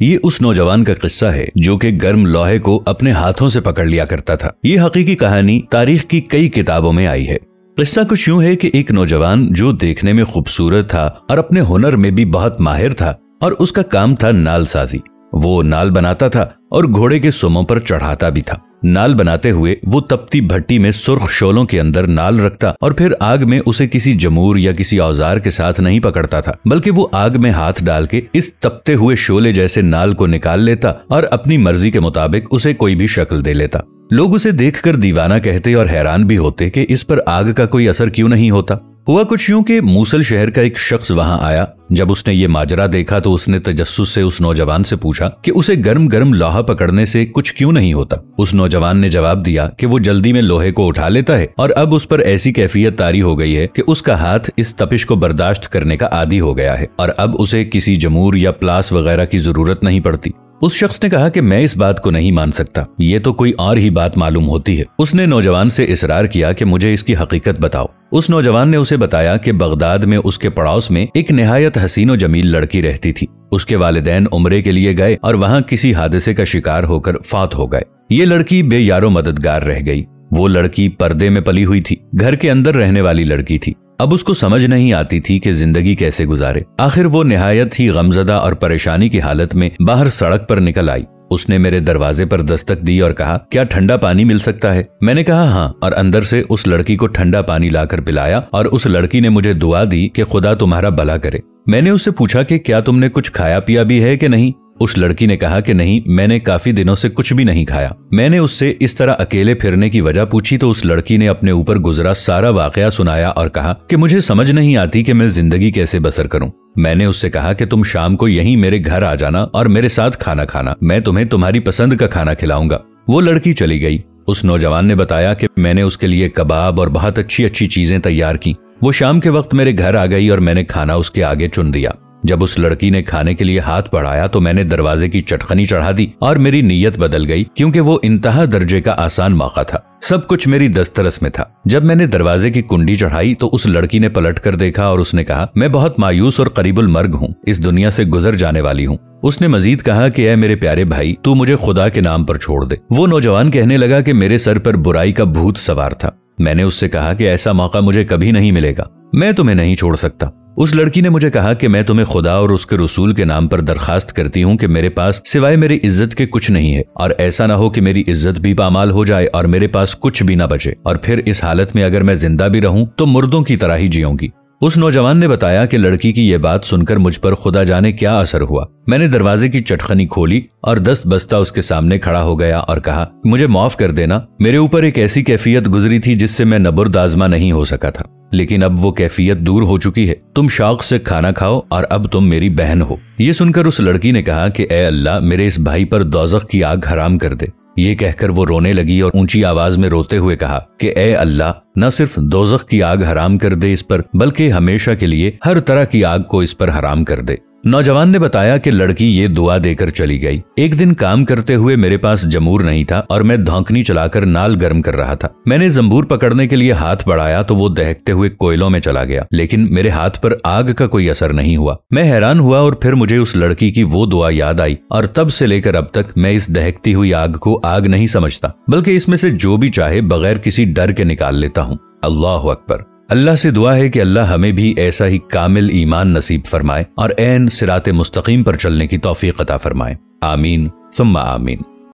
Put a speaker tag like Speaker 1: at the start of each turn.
Speaker 1: یہ اس نوجوان کا قصہ ہے جو کہ گرم لوہے کو اپنے ہاتھوں سے پکڑ لیا کرتا تھا۔ یہ حقیقی کہانی تاریخ کی کئی کتابوں میں آئی ہے۔ قصہ کچھ یوں ہے کہ ایک نوجوان جو دیکھنے میں خوبصورت تھا اور اپنے ہنر میں بھی بہت ماہر تھا، اور اس کا کام تھا نال سازی۔ وہ نال بناتا تھا اور گھوڑے کے سموں پر چڑھاتا بھی تھا۔ نال بناتے ہوئے وہ تپتی بھٹی میں سرخ شعلوں کے اندر نال رکھتا اور پھر آگ میں اسے کسی جمور یا کسی اوزار کے ساتھ نہیں پکڑتا تھا، بلکہ وہ آگ میں ہاتھ ڈال کے اس تپتے ہوئے شعلے جیسے نال کو نکال لیتا اور اپنی مرضی کے مطابق اسے کوئی بھی شکل دے لیتا۔ لوگ اسے دیکھ کر دیوانہ کہتے اور حیران بھی ہوتے کہ اس پر آگ کا کوئی اثر کیوں نہیں ہوتا۔ ہوا کچھ یوں کہ موصل شہر کا ایک شخص وہاں آیا۔ جب اس نے یہ ماجرا دیکھا تو اس نے تجسس سے اس نوجوان سے پوچھا کہ اسے گرم گرم لوہا پکڑنے سے کچھ کیوں نہیں ہوتا۔ اس نوجوان نے جواب دیا کہ وہ جلدی میں لوہے کو اٹھا لیتا ہے اور اب اس پر ایسی کیفیت طاری ہو گئی ہے کہ اس کا ہاتھ اس تپش کو برداشت کرنے کا عادی ہو گیا ہے اور اب اسے کسی جمور یا پلاس وغیرہ کی ضرورت نہیں پڑتی۔ اس شخص نے کہا کہ میں اس بات کو نہیں مان سکتا، یہ تو کوئی اور ہی بات معلوم ہوتی ہے۔ اس نے نوجوان سے اصرار کیا کہ مجھے اس کی حقیقت بتاؤ۔ اس نوجوان نے اسے بتایا کہ بغداد میں اس کے پڑوس میں ایک نہایت حسین و جمیل لڑکی رہتی تھی۔ اس کے والدین عمرے کے لیے گئے اور وہاں کسی حادثے کا شکار ہو کر فوت ہو گئے۔ یہ لڑکی بے یار و مددگار رہ گئی۔ وہ لڑکی پردے میں پلی ہوئی تھی، گھر کے اندر رہنے والی لڑکی تھی۔ اب اس کو سمجھ نہیں آتی تھی کہ زندگی کیسے گزارے۔ آخر وہ نہایت ہی غمزدہ اور پریشانی کی حالت میں باہر سڑک پر نکل آئی۔ اس نے میرے دروازے پر دستک دی اور کہا، کیا ٹھنڈا پانی مل سکتا ہے؟ میں نے کہا ہاں، اور اندر سے اس لڑکی کو ٹھنڈا پانی لا کر پلایا اور اس لڑکی نے مجھے دعا دی کہ خدا تمہارا بھلا کرے۔ میں نے اس سے پوچھا کہ کیا تم نے کچھ کھایا پیا بھی ہے کہ نہیں؟ اس لڑکی نے کہا کہ نہیں، میں نے کافی دنوں سے کچھ بھی نہیں کھایا۔ میں نے اس سے اس طرح اکیلے پھرنے کی وجہ پوچھی تو اس لڑکی نے اپنے اوپر گزرا سارا واقعہ سنایا اور کہا کہ مجھے سمجھ نہیں آتی کہ میں زندگی کیسے بسر کروں۔ میں نے اس سے کہا کہ تم شام کو یہیں میرے گھر آ جانا اور میرے ساتھ کھانا کھانا، میں تمہیں تمہاری پسند کا کھانا کھلاؤں گا۔ وہ لڑکی چلی گئی۔ اس نوجوان نے بتایا کہ میں نے اس کے لیے کباب اور بہت اچھی اچھی چیزیں تیار کی۔ وہ شام کے وقت میرے گھر آ گئی اور میں نے کھانا اس کے آگے چن دیا۔ جب اس لڑکی نے کھانے کے لیے ہاتھ بڑھایا تو میں نے دروازے کی چٹخنی چڑھا دی اور میری نیت بدل گئی، کیونکہ وہ انتہا درجے کا آسان موقع تھا۔ سب کچھ میری دسترس میں تھا۔ جب میں نے دروازے کی کنڈی چڑھائی تو اس لڑکی نے پلٹ کر دیکھا اور اس نے کہا، میں بہت مایوس اور قریب المرگ ہوں، اس دنیا سے گزر جانے والی ہوں۔ اس نے مزید کہا کہ اے میرے پیارے بھائی، تو مجھے خدا کے نام پر چھوڑ دے۔ وہ نوجوان کہنے لگا کہ میرے سر پر برائی کا بھوت سوار تھا۔ میں نے اس سے کہا کہ ایسا موقع مجھے کبھی نہیں ملے گا، میں تمہیں نہیں چھوڑ سکتا۔ اس لڑکی نے مجھے کہا کہ میں تمہیں خدا اور اس کے رسول کے نام پر درخواست کرتی ہوں کہ میرے پاس سوائے میری عزت کے کچھ نہیں ہے، اور ایسا نہ ہو کہ میری عزت بھی پامال ہو جائے اور میرے پاس کچھ بھی نہ بچے، اور پھر اس حالت میں اگر میں زندہ بھی رہوں تو مردوں کی طرح ہی جیوں گی۔ اس نوجوان نے بتایا کہ لڑکی کی یہ بات سن کر مجھ پر خدا جانے کیا اثر ہوا۔ میں نے دروازے کی چٹخنی کھولی اور دست بستہ اس کے سامنے کھڑا ہو گیا اور کہا، مجھے معاف کر دینا، میرے اوپر ایک ایسی کیفیت گزری تھی جس سے میں نبرد آزما نہیں ہو سکا تھا، لیکن اب وہ کیفیت دور ہو چکی ہے۔ تم شوق سے کھانا کھاؤ اور اب تم میری بہن ہو۔ یہ سن کر اس لڑکی نے کہا کہ اے اللہ، میرے اس بھائی پر دوزخ کی آگ حرام کر دے۔ یہ کہہ کر وہ رونے لگی اور اونچی آواز میں روتے ہوئے کہا کہ اے اللہ، نہ صرف دوزخ کی آگ حرام کر دے اس پر، بلکہ ہمیشہ کے لیے ہر طرح کی آگ کو اس پر حرام کر دے۔ نوجوان نے بتایا کہ لڑکی یہ دعا دے کر چلی گئی۔ ایک دن کام کرتے ہوئے میرے پاس جمور نہیں تھا اور میں دھونکنی چلا کر نال گرم کر رہا تھا۔ میں نے زنبور پکڑنے کے لیے ہاتھ بڑھایا تو وہ دہکتے ہوئے کوئلوں میں چلا گیا، لیکن میرے ہاتھ پر آگ کا کوئی اثر نہیں ہوا۔ میں حیران ہوا اور پھر مجھے اس لڑکی کی وہ دعا یاد آئی، اور تب سے لے کر اب تک میں اس دہکتی ہوئی آگ کو آگ نہیں سمجھتا، بلکہ اس میں سے جو بھی چاہے بغیر کسی ڈر کے نکال لیتا ہوں۔ اللہ اکبر۔ اللہ سے دعا ہے کہ اللہ ہمیں بھی ایسا ہی کامل ایمان نصیب فرمائے اور عین صراط مستقیم پر چلنے کی توفیق عطا فرمائے۔ آمین ثم آمین۔